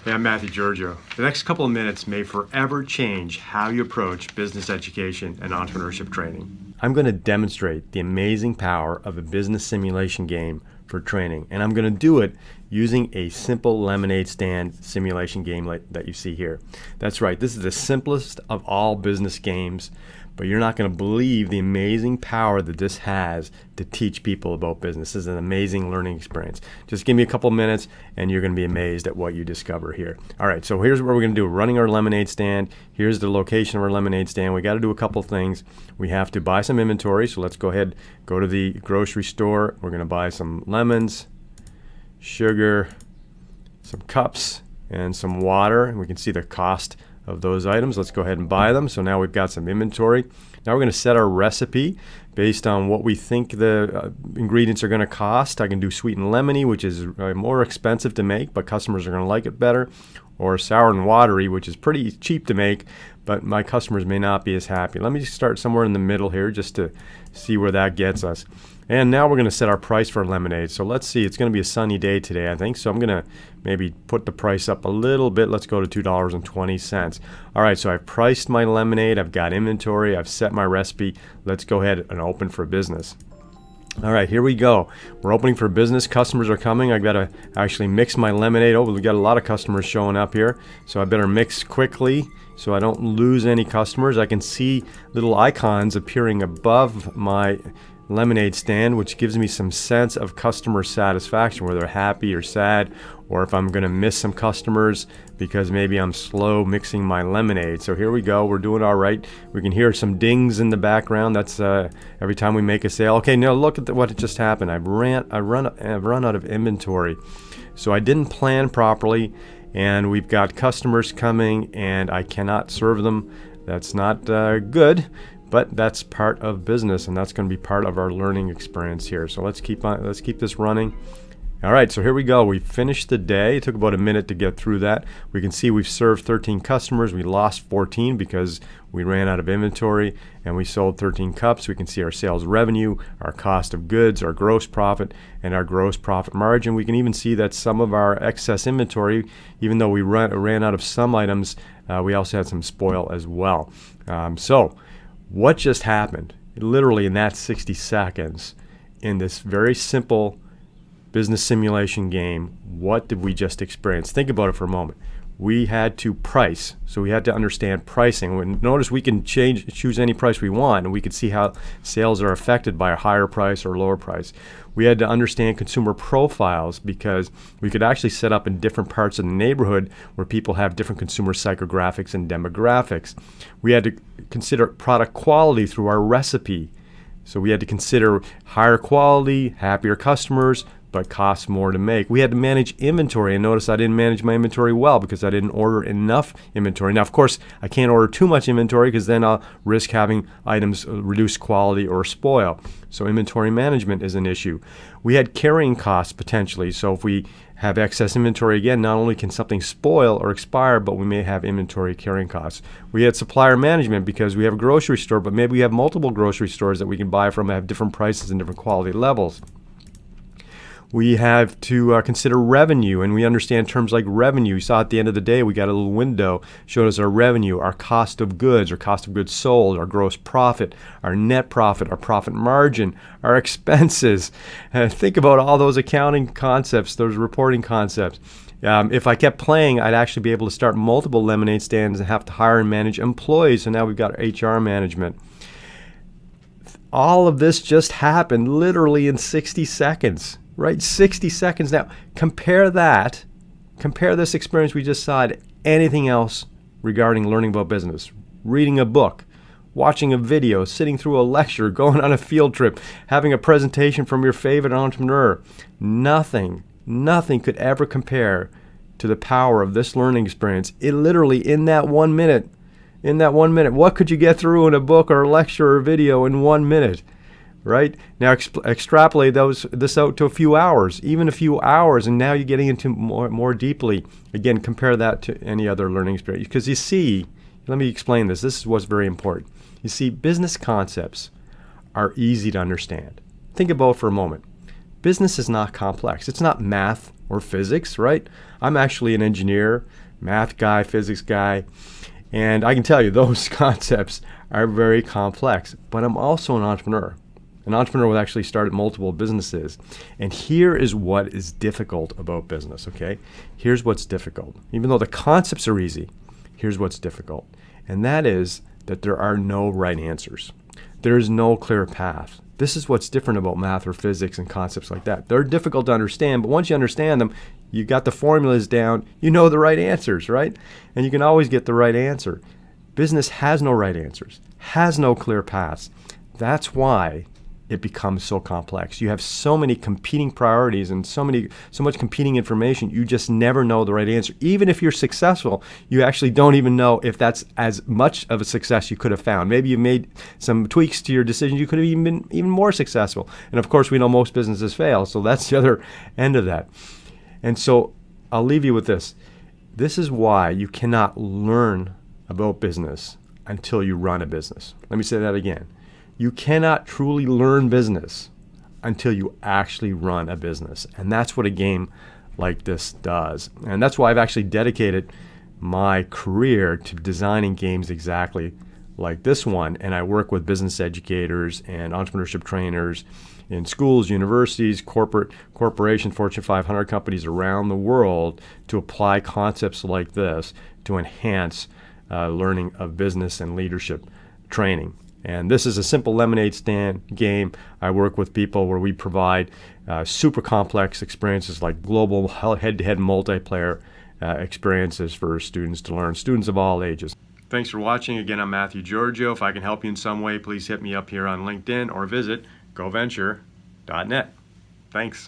Hey, I'm Mathew Giorgio. The next couple of minutes may forever change how you approach business education and entrepreneurship training. I'm going to demonstrate the amazing power of a business simulation game for training, and I'm going to do it using a simple lemonade stand simulation game that you see here. That's right, this is the simplest of all business games, but you're not going to believe the amazing power that this has to teach people about business. This is an amazing learning experience. Just give me a couple minutes and you're going to be amazed at what you discover here. All right, so here's what we're going to do. We're running our lemonade stand. Here's the location of our lemonade stand. We got to do a couple things. We have to buy some inventory, so let's go ahead, go to the grocery store. We're going to buy some lemons, sugar, some cups, and some water. And we can see the cost of those items. Let's go ahead and buy them. So now we've got some inventory. Now we're going to set our recipe based on what we think the ingredients are going to cost. I can do sweet and lemony, which is more expensive to make, but customers are going to like it better, or sour and watery, which is pretty cheap to make, but my customers may not be as happy. Let me just start somewhere in the middle here just to see where that gets us. And now we're going to set our price for lemonade. So let's see, it's going to be a sunny day today, I think. So I'm going to maybe put the price up a little bit. Let's go to $2.20. All right, so I've priced my lemonade. I've got inventory. I've set my recipe. Let's go ahead and open for business. All right, here we go. We're opening for business. Customers are coming. I've got to actually mix my lemonade. Oh, we've got a lot of customers showing up here. So I better mix quickly so I don't lose any customers. I can see little icons appearing above my lemonade stand, which gives me some sense of customer satisfaction, whether they're happy or sad, or if I'm going to miss some customers because maybe I'm slow mixing my lemonade. So here we go. We're doing all right. We can hear some dings in the background. That's every time we make a sale. Okay, now look at what just happened. I've run out of inventory. So I didn't plan properly, and we've got customers coming, and I cannot serve them. That's not good. But that's part of business, and that's going to be part of our learning experience here. So let's keep this running. All right, so here we go. We finished the day. It took about a minute to get through that. We can see we've served 13 customers. We lost 14 because we ran out of inventory, and we sold 13 cups. We can see our sales revenue, our cost of goods, our gross profit, and our gross profit margin. We can even see that some of our excess inventory, even though we ran out of some items, we also had some spoil as well. So what just happened? Literally in that 60 seconds, in this very simple business simulation game, what did we just experience? Think about it for a moment. We had to price, so we had to understand pricing. Notice we can choose any price we want, and we could see how sales are affected by a higher price or lower price. We had to understand consumer profiles because we could actually set up in different parts of the neighborhood where people have different consumer psychographics and demographics. We had to consider product quality through our recipe. So we had to consider higher quality, happier customers, but costs more to make. We had to manage inventory, and notice I didn't manage my inventory well because I didn't order enough inventory. Now, of course, I can't order too much inventory because then I'll risk having items reduce quality or spoil. So inventory management is an issue. We had carrying costs potentially. So if we have excess inventory, again, not only can something spoil or expire, but we may have inventory carrying costs. We had supplier management because we have a grocery store, but maybe we have multiple grocery stores that we can buy from that have different prices and different quality levels. We have to consider revenue, and we understand terms like revenue. You saw at the end of the day, we got a little window, showed us our revenue, our cost of goods, our cost of goods sold, our gross profit, our net profit, our profit margin, our expenses. Think about all those accounting concepts, those reporting concepts. If I kept playing, I'd actually be able to start multiple lemonade stands and have to hire and manage employees. So now we've got HR management. All of this just happened literally in 60 seconds. Right, 60 seconds. Now, compare this experience we just saw to anything else regarding learning about business. Reading a book, watching a video, sitting through a lecture, going on a field trip, having a presentation from your favorite entrepreneur. Nothing could ever compare to the power of this learning experience. It literally, in that 1 minute, what could you get through in a book or a lecture or video in 1 minute? Right? Now extrapolate this out to a few hours, even a few hours, and now you're getting into more deeply. Again, compare that to any other learning experience. Because you see, let me explain this. This is what's very important. You see, business concepts are easy to understand. Think about it for a moment. Business is not complex. It's not math or physics, right? I'm actually an engineer, math guy, physics guy, and I can tell you those concepts are very complex, but I'm also an entrepreneur. An entrepreneur will actually start multiple businesses. And here is what is difficult about business, okay? Here's what's difficult. Even though the concepts are easy, here's what's difficult. And that is that there are no right answers. There is no clear path. This is what's different about math or physics and concepts like that. They're difficult to understand, but once you understand them, you got the formulas down, you know the right answers, right? And you can always get the right answer. Business has no right answers, has no clear paths. That's why it becomes so complex. You have so many competing priorities and so much competing information, you just never know the right answer. Even if you're successful, you actually don't even know if that's as much of a success you could have found. Maybe you made some tweaks to your decisions, you could have even been even more successful. And of course, we know most businesses fail, so that's the other end of that. And so I'll leave you with this. This is why you cannot learn about business until you run a business. Let me say that again. You cannot truly learn business until you actually run a business. And that's what a game like this does. And that's why I've actually dedicated my career to designing games exactly like this one. And I work with business educators and entrepreneurship trainers in schools, universities, corporations, Fortune 500 companies around the world to apply concepts like this to enhance learning of business and leadership training. And this is a simple lemonade stand game. I work with people where we provide super complex experiences like global head-to-head multiplayer experiences for students to learn, students of all ages. Thanks for watching. Again, I'm Mathew Giorgio. If I can help you in some way, please hit me up here on LinkedIn or visit goventure.net. Thanks.